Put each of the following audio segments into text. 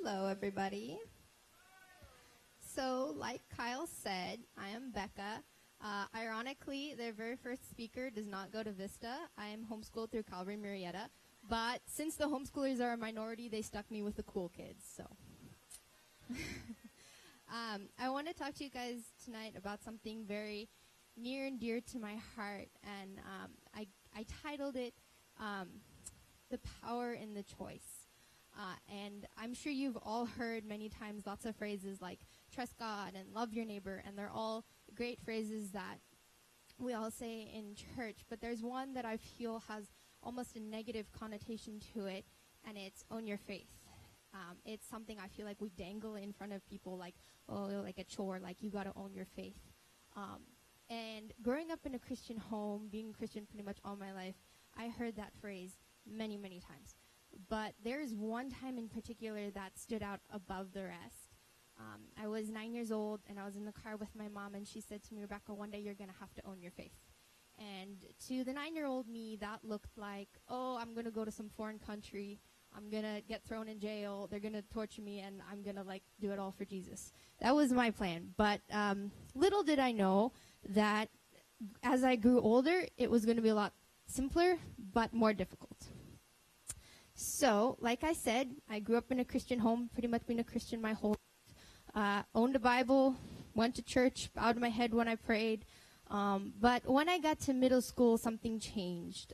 Hello, everybody. So, like Kyle said, I am Becca. Ironically, their very first speaker does not go to Vista. I am homeschooled through Calvary Murrieta. But since the homeschoolers are a minority, they stuck me with the cool kids. So, I want to talk to you guys tonight about something very near and dear to my heart. And I titled it, The Power in the Choice. And I'm sure you've all heard many times lots of phrases like trust God and love your neighbor, and they're all great phrases that we all say in church. But there's one that I feel has almost a negative connotation to it, and it's own your faith. It's something I feel like we dangle in front of people like, oh, like a chore, like you got to own your faith. And growing up in a Christian home, being a Christian pretty much all my life, I heard that phrase many, many times. But there's one time in particular that stood out above the rest. I was 9 years old, and I was in the car with my mom, and she said to me, Rebecca, one day you're going to have to own your faith. And to the 9-year-old me, that looked like, oh, I'm going to go to some foreign country. I'm going to get thrown in jail. They're going to torture me, and I'm going to, do it all for Jesus. That was my plan. But little did I know that as I grew older, it was going to be a lot simpler, but more difficult. So, like I said, I grew up in a Christian home, pretty much been a Christian my whole life. Owned a Bible, went to church, bowed my head when I prayed. But when I got to middle school, something changed.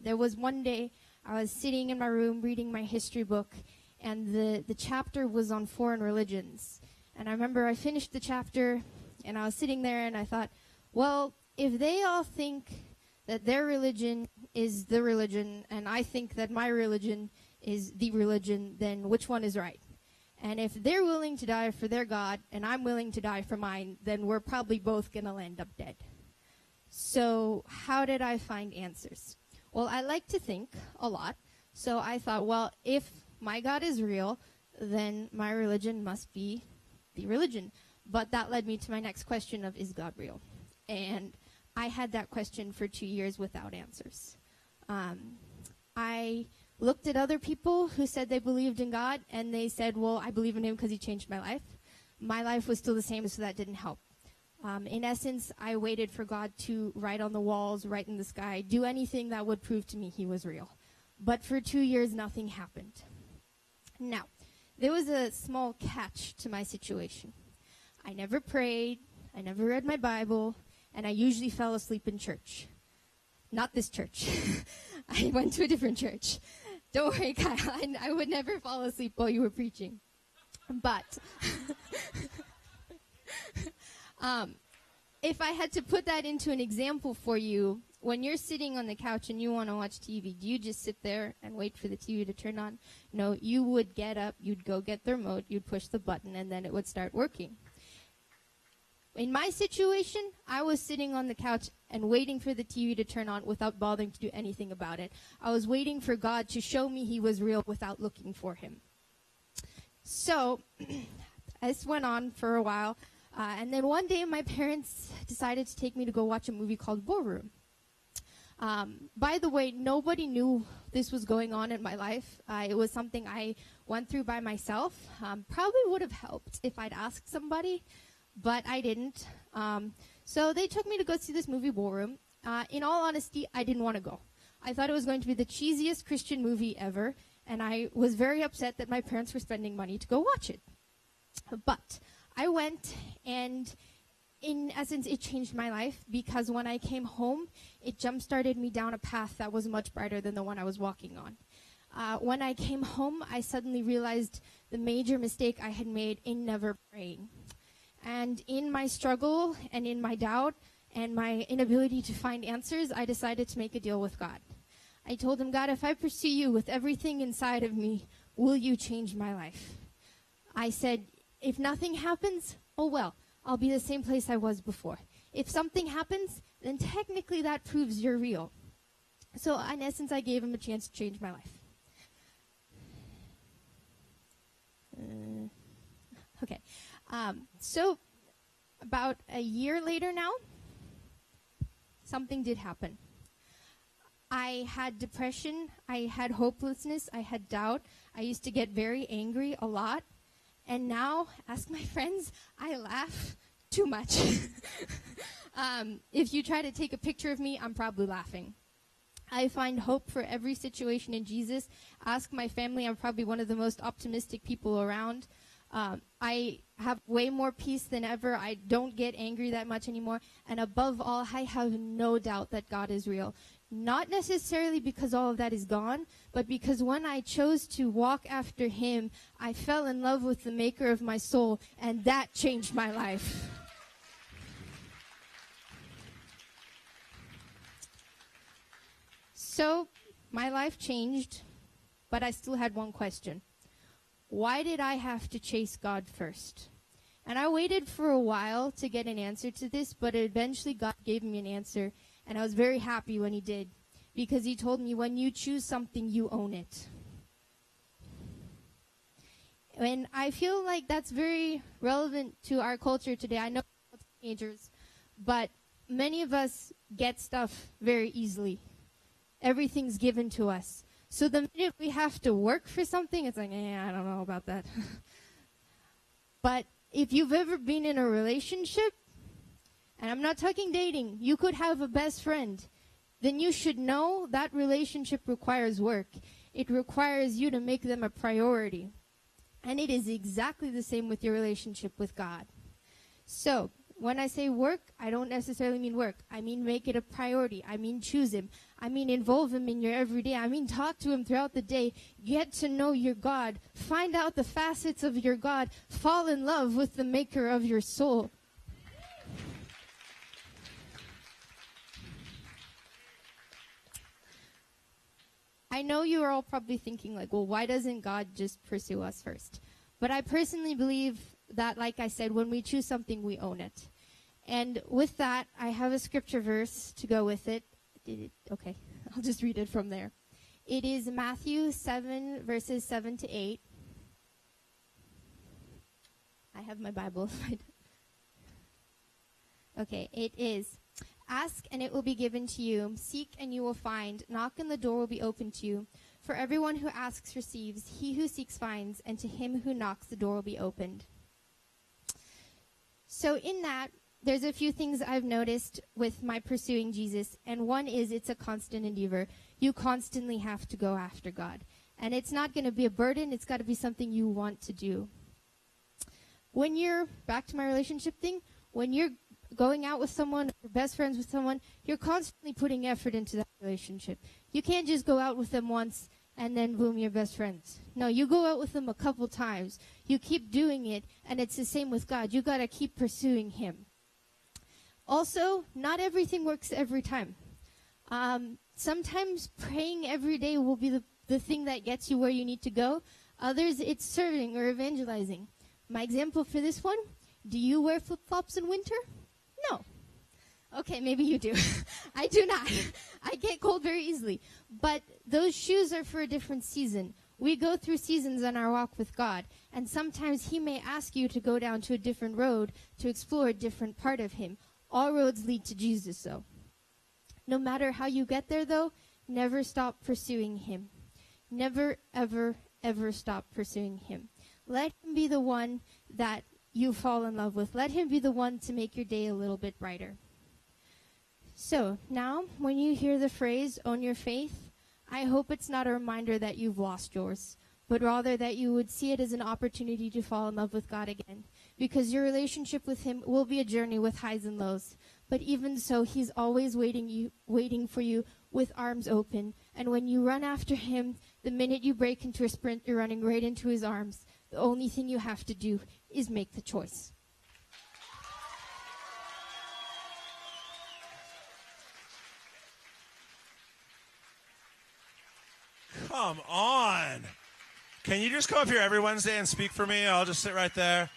There was one day I was sitting in my room reading my history book, and the chapter was on foreign religions. And I remember I finished the chapter, and I was sitting there, and I thought, well, if they all think that their religion is the religion, and I think that my religion is the religion, then which one is right? And if they're willing to die for their God, and I'm willing to die for mine, then we're probably both going to end up dead. So how did I find answers? Well, I like to think a lot. So I thought, well, if my God is real, then my religion must be the religion. But that led me to my next question of, is God real? And I had that question for 2 years without answers. I looked at other people who said they believed in God, and they said, well, I believe in him because he changed my life. My life was still the same, so that didn't help. In essence, I waited for God to write on the walls, write in the sky, do anything that would prove to me he was real. But for 2 years, nothing happened. Now, there was a small catch to my situation. I never prayed, I never read my Bible, and I usually fell asleep in church. Not this church. I went to a different church. Don't worry, Kyle. I would never fall asleep while you were preaching. But if I had to put that into an example for you, when you're sitting on the couch and you want to watch TV, do you just sit there and wait for the TV to turn on? No, you would get up, you'd go get the remote, you'd push the button, and then it would start working. In my situation, I was sitting on the couch and waiting for the TV to turn on without bothering to do anything about it. I was waiting for God to show me he was real without looking for him. So, this went on for a while. And then one day, my parents decided to take me to go watch a movie called War Room. By the way, nobody knew this was going on in my life. It was something I went through by myself. Probably would have helped if I'd asked somebody, but I didn't. So they took me to go see this movie, War Room. In all honesty, I didn't want to go. I thought it was going to be the cheesiest Christian movie ever, and I was very upset that my parents were spending money to go watch it. But I went, and in essence, it changed my life, because when I came home, it jump-started me down a path that was much brighter than the one I was walking on. When I came home, I suddenly realized the major mistake I had made in never praying. And in my struggle and in my doubt and my inability to find answers, I decided to make a deal with God. I told him, God, if I pursue you with everything inside of me, will you change my life? I said, if nothing happens, oh well, I'll be the same place I was before. If something happens, then technically that proves you're real. So in essence, I gave him a chance to change my life. Okay. So about a year later now, something did happen. I had depression, I had hopelessness, I had doubt. I used to get very angry a lot. And now, ask my friends, I laugh too much. If you try to take a picture of me, I'm probably laughing. I find hope for every situation in Jesus. Ask my family, I'm probably one of the most optimistic people around. I have way more peace than ever. I don't get angry that much anymore. And above all, I have no doubt that God is real. Not necessarily because all of that is gone, but because when I chose to walk after him, I fell in love with the maker of my soul, and that changed my life. So, my life changed, but I still had one question. Why did I have to chase God first? And I waited for a while to get an answer to this, but eventually God gave me an answer, and I was very happy when he did, because he told me, when you choose something, you own it. And I feel like that's very relevant to our culture today. I know teenagers, but many of us get stuff very easily. Everything's given to us. So the minute we have to work for something, it's like, I don't know about that. But if you've ever been in a relationship, and I'm not talking dating, you could have a best friend, then you should know that relationship requires work. It requires you to make them a priority. And it is exactly the same with your relationship with God. So, when I say work, I don't necessarily mean work. I mean make it a priority. I mean choose him. I mean involve him in your everyday. I mean talk to him throughout the day. Get to know your God. Find out the facets of your God. Fall in love with the maker of your soul. I know you are all probably thinking like, well, why doesn't God just pursue us first? But I personally believe that, like I said, when we choose something, we own it. And with that, I have a scripture verse to go with it. Okay, I'll just read it from there. It is Matthew 7, verses 7 to 8. I have my Bible. Okay, it is, ask and it will be given to you. Seek and you will find. Knock and the door will be opened to you. For everyone who asks receives. He who seeks finds. And to him who knocks the door will be opened. So in that, there's a few things I've noticed with my pursuing Jesus. And one is it's a constant endeavor. You constantly have to go after God. And it's not going to be a burden. It's got to be something you want to do. When you're, back to my relationship thing, when you're going out with someone, or best friends with someone, you're constantly putting effort into that relationship. You can't just go out with them once and then boom, you're best friends. No, you go out with them a couple times. You keep doing it, and it's the same with God. You got to keep pursuing him. Also, not everything works every time. Sometimes praying every day will be the thing that gets you where you need to go. Others, it's serving or evangelizing. My example for this one, do you wear flip-flops in winter? No. Okay, maybe you do. I do not. I get cold very easily. But those shoes are for a different season. We go through seasons in our walk with God, and sometimes he may ask you to go down to a different road to explore a different part of him. All roads lead to Jesus, though. No matter how you get there, though, never stop pursuing him. Never, ever, ever stop pursuing him. Let him be the one that you fall in love with. Let him be the one to make your day a little bit brighter. So, now, when you hear the phrase, own your faith, I hope it's not a reminder that you've lost yours, but rather that you would see it as an opportunity to fall in love with God again. Because your relationship with him will be a journey with highs and lows. But even so, he's always waiting for you with arms open. And when you run after him, the minute you break into a sprint, you're running right into his arms. The only thing you have to do is make the choice. Come on. Can you just come up here every Wednesday and speak for me? I'll just sit right there.